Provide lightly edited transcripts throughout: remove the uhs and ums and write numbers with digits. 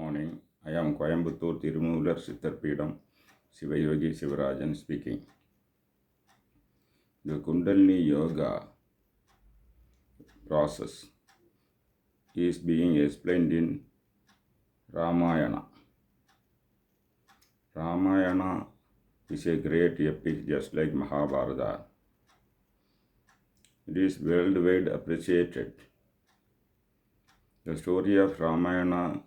morning. I am Coimbatore Thirumoolar Peetam, Sivayogi Sivarajan speaking. The Kundalini Yoga process is being explained in Ramayana. Ramayana is a great epic just like Mahabharata. It is worldwide appreciated. The story of Ramayana,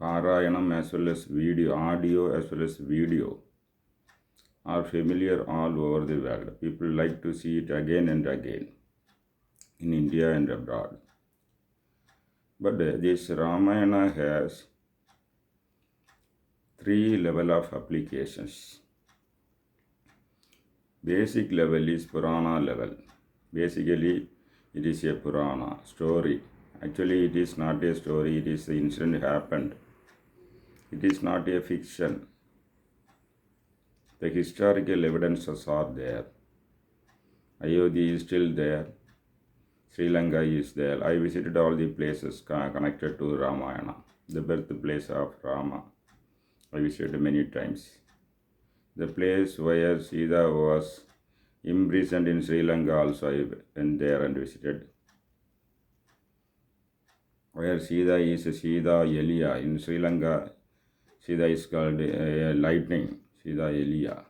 Parayanam as well as audio as well as video are familiar all over the world. People like to see it again and again in India and abroad. But this Ramayana has three levels of applications. Basic level is Purana level. Basically, it is a Purana story. Actually, it is not a story, it is the incident happened. It is not a fiction. The historical evidences are there. Ayodhya is still there. Sri Lanka is there. I visited all the places connected to Ramayana, the birthplace of Rama. I visited many times. The place where Siddha was imprisoned in Sri Lanka also I went there and visited. Where Siddha is Siddha Elia. In Sri Lanka, Siddha is called lightning, Siddha Elia.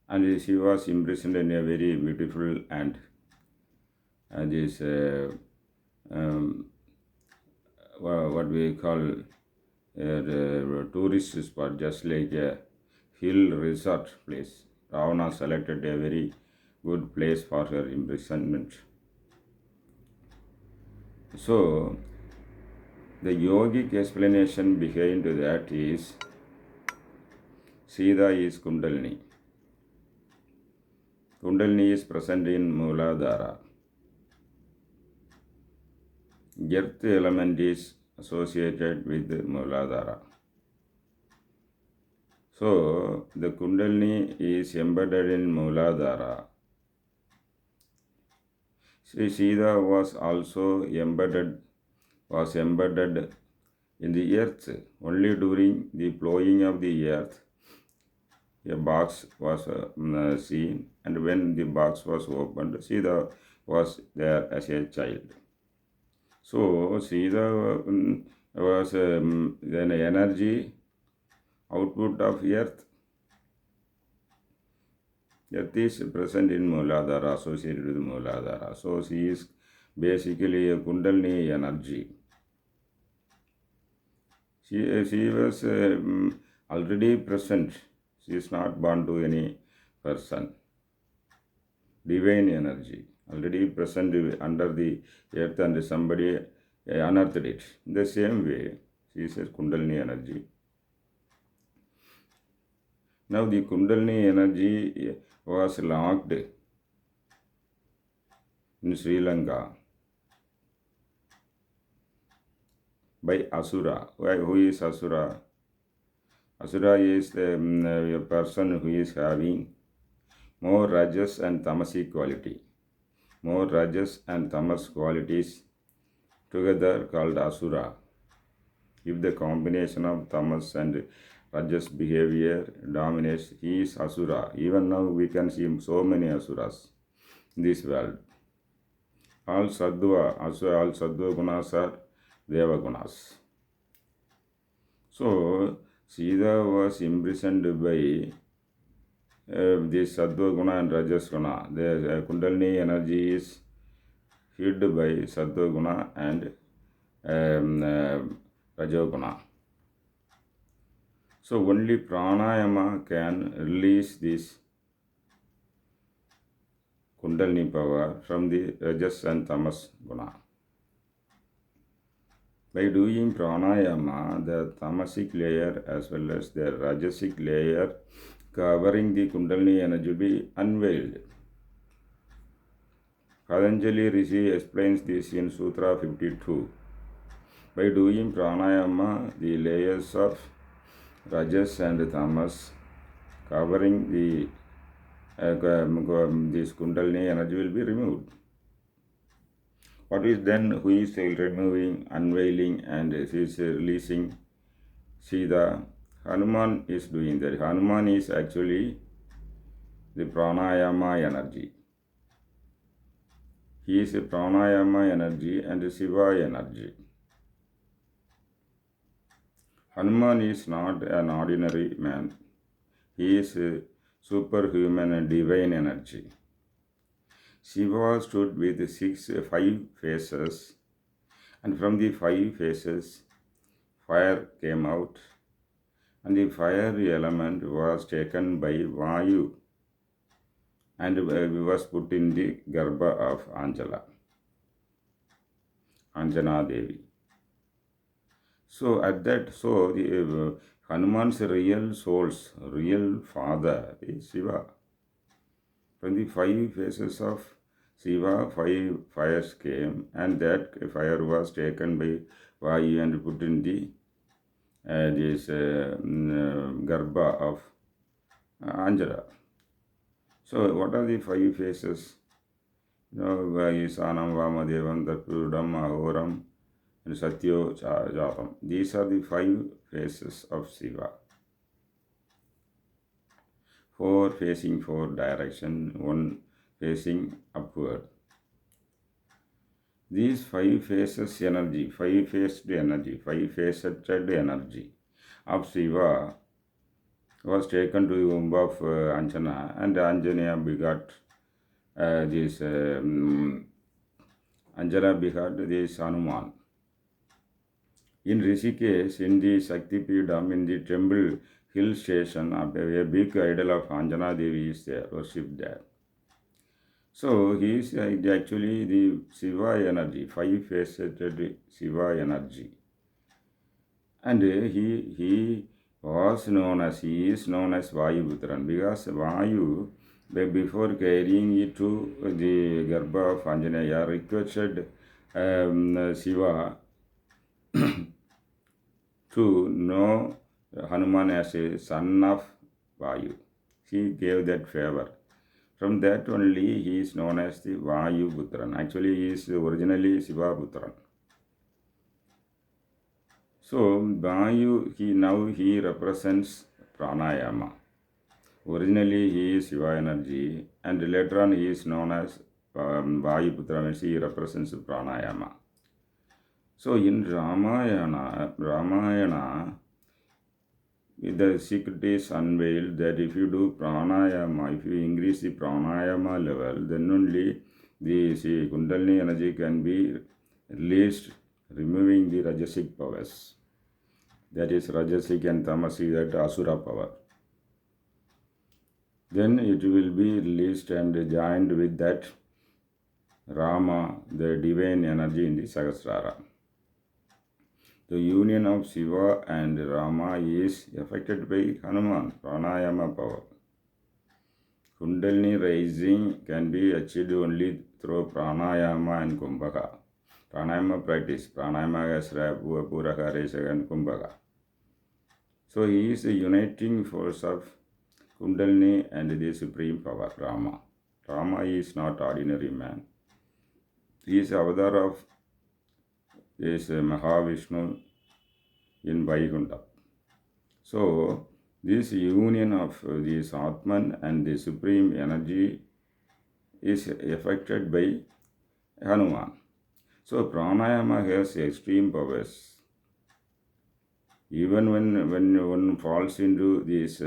And she was imprisoned in a very beautiful and this what we call a tourist spot, just like a hill resort place. Ravana selected a very good place for her imprisonment. So, the yogic explanation behind that is Siddha is Kundalini. Kundalini is present in Mooladhara. Earth element is associated with Mooladhara. So, the Kundalini is embedded in Mooladhara. Siddha was also embedded in the earth. Only during the plowing of the earth, a box was seen, and when the box was opened, Siddha was there as a child. So, Siddha was then energy output of earth. Earth is present in Mooladhara, associated with Mooladhara. So, she is basically a Kundalini energy. She was already present. She is not born to any person. Divine energy, already present under the earth and somebody unearthed it. In the same way, she is a Kundalini energy. Now the Kundalini energy was locked in Sri Lanka by Asura. Who is Asura? Asura is a person who is having more rajas and tamasic quality. More rajas and tamas qualities together called Asura. If the combination of tamas and rajas behavior dominates, he is Asura. Even now we can see so many Asuras in this world. All Sattva gunas are Deva gunas. So, Siddha was imprisoned by this Sattva guna and Rajas guna. The Kundalini energy is hid by Sattva guna and Rajo guna. So only pranayama can release this Kundalini power from the Rajas and Tamas guna. By doing pranayama, the tamasic layer as well as the rajasic layer covering the Kundalini energy will be unveiled. Patanjali Rishi explains this in Sutra 52. By doing pranayama, the layers of rajas and tamas covering the this Kundalini energy will be removed. What is then? Who is removing, unveiling, and is releasing? Siddha. Hanuman is doing that. Hanuman is actually the pranayama energy. He is a pranayama energy and a Siva energy. Hanuman is not an ordinary man. He is a superhuman and divine energy. Shiva stood with five faces, and from the five faces, fire came out, and the fire element was taken by Vayu and was put in the Garbha of Anjana Devi. So the Hanuman's real soul's real father is Shiva. From the five faces of Shiva, five fires came, and that fire was taken by Vayu and put in the Garbha of Anjana. So, what are the five faces? Isanam, Vamadevam, Darpudam, Ahoram, and Satyo Jatam. These are the five faces of Shiva. Four facing four direction, one facing upward. These five faces energy, five-faced energy, five-faceted energy of Shiva was taken to the womb of Anjana, and Anjana begot Anjana begot this Hanuman. In Rishikesh, in the Shakti Peetam, in the temple hill station, a big idol of Anjana Devi is there, worshipped there. So he is actually the Shiva energy, five-faceted Shiva energy. And he is known as Vayuputran, because Vayu, before carrying it to the Garbha of Anjaneya, requested Shiva to know Hanuman as a son of Vayu. He gave that favor. From that only he is known as the Vayuputran. Actually, he is originally Sivaputran. So, Vayu, he represents pranayama. Originally, he is Shiva energy, and later on he is known as Vayuputra, means he represents pranayama. So, in Ramayana, the secret is unveiled that if you do pranayama, if you increase the pranayama level, then only the Kundalini energy can be released, removing the Rajasic powers. That is Rajasic and Tamasic, that Asura power. Then it will be released and joined with that Rama, the divine energy in the Sahasrara. The union of Shiva and Rama is affected by Hanuman, pranayama power. Kundalini rising can be achieved only through pranayama and kumbhaka. Pranayama practice, pranayama asra, puraka, resaka and kumbhaka. So he is a uniting force of Kundalini and the supreme power, Rama. Rama is not ordinary man. He is avatar of this Mahavishnu in Vaikuntha. So, this union of this Atman and the supreme energy is affected by Hanuman. So, pranayama has extreme powers. Even when one falls into this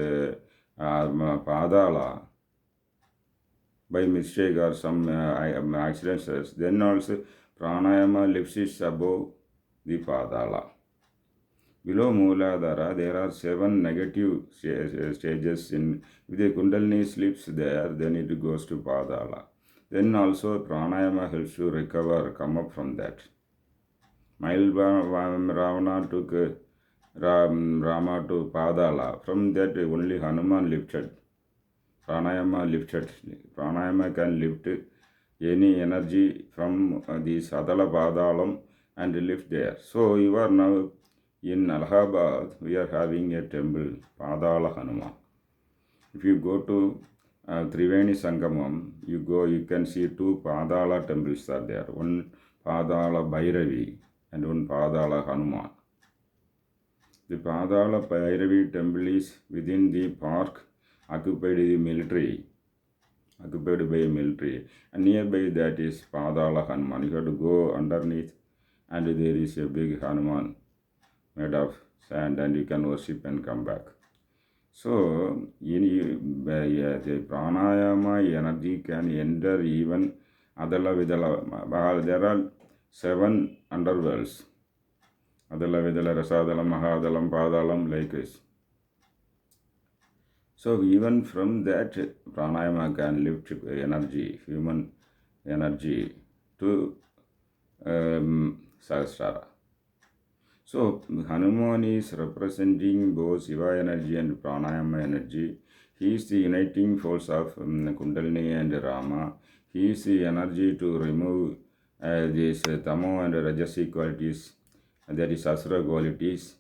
padala by mistake or some accidents, then also pranayama lifts it above the padala. Below Mooladhara, there are 7 negative stages. If the Kundalini slips there, then it goes to padala. Then also pranayama helps to recover, come up from that. Ravana took Rama to padala. From that only Hanuman lifted. Pranayama lifted. Pranayama can lift any energy from the Sadala Padalam and lift there. So you are now in Allahabad, we are having a temple, Padala Hanuman. If you go to Triveni Sangamam, you can see 2 Padala temples are there. One Padala Bhairavi and one Padala Hanuman. The Padala Bhairavi temple is within the park occupied by military, and nearby that is Padala Hanuman. You have to go underneath, and there is a big Hanuman made of sand, and you can worship and come back. So, the pranayama energy can enter even Adala Vidala. There are 7 underworlds. Adala Vidala, Rasadalam, Mahadalam, Padalam, like this. So, even from that, pranayama can lift energy, human energy, to Sahasrara. So, Hanuman is representing both Shiva energy and pranayama energy. He is the uniting force of Kundalini and Rama. He is the energy to remove these Tamo and Rajasi qualities, that is Asura qualities.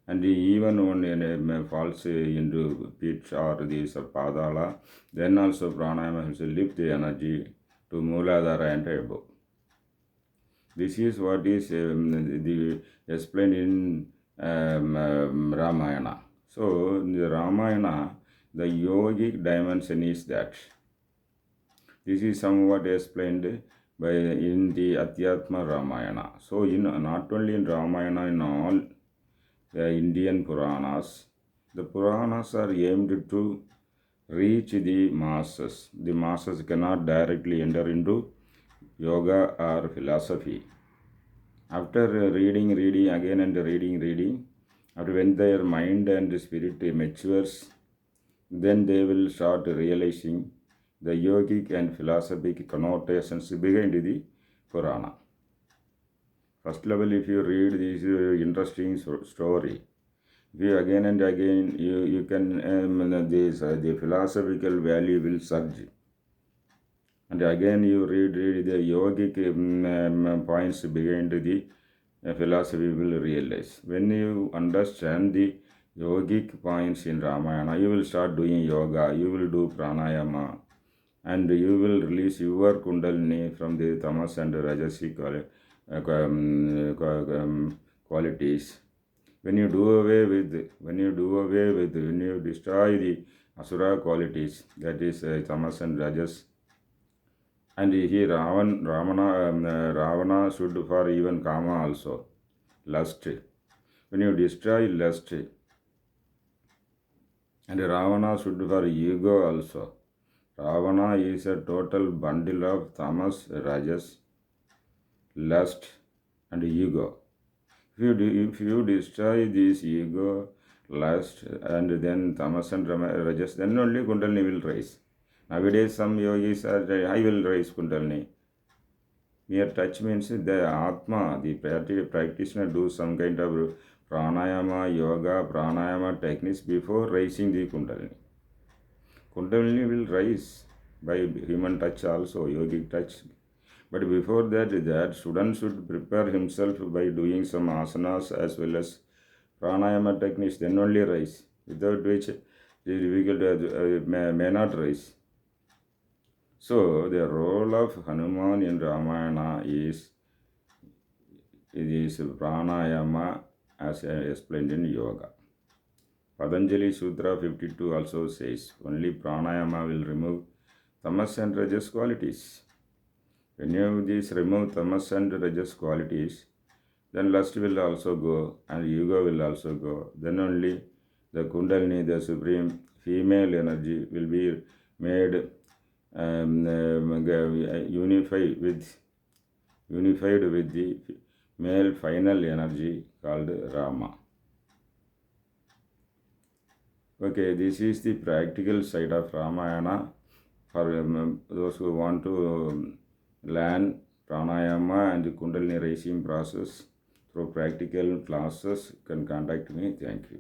And even when falls into pit or this Padala, then also pranayama has to lift the energy to Mooladhara and above. This is what is explained in Ramayana. So, in the Ramayana, the yogic dimension is that. This is somewhat explained in the Adhyatma Ramayana. So, not only in Ramayana, in all the Indian Puranas, the Puranas are aimed to reach the masses. The masses cannot directly enter into yoga or philosophy. After reading again and reading, after when their mind and spirit matures, then they will start realizing the yogic and philosophic connotations behind the Purana. First level, if you read this interesting story, if you again and again, you can, the philosophical value will surge. And again you read the yogic points behind the philosophy will realize. When you understand the yogic points in Ramayana, you will start doing yoga, you will do pranayama, and you will release your kundalini from the tamas and rajasi qualities. When you destroy the asura qualities, that is tamas and rajas. And here Ravana stood for even kama also, lust. When you destroy lust, and Ravana stood for ego also. Ravana is a total bundle of tamas, rajas, lust, and ego. If you destroy this ego, lust, and then tamas and rajas, then only kundalini will rise. Nowadays, some yogis are, I will raise kundalini. Mere touch means the Atma, the practitioner, do some kind of pranayama, yoga, pranayama techniques before raising the kundalini. Kundalini will rise by human touch also, yogic touch. But before that student should prepare himself by doing some asanas as well as pranayama techniques, then only rise. Without which it is difficult, may not rise. So, the role of Hanuman in Ramayana is pranayama as explained in yoga. Patanjali Sutra 52 also says, only pranayama will remove tamas and rajas qualities. When you remove tamas and rajas qualities, then lust will also go and ego will also go. Then only the kundalini, the supreme female energy, will be made unified with the male final energy called Rama. Okay, this is the practical side of Ramayana. For those who want to learn pranayama and kundalini raising process through practical classes, you can contact me. Thank you.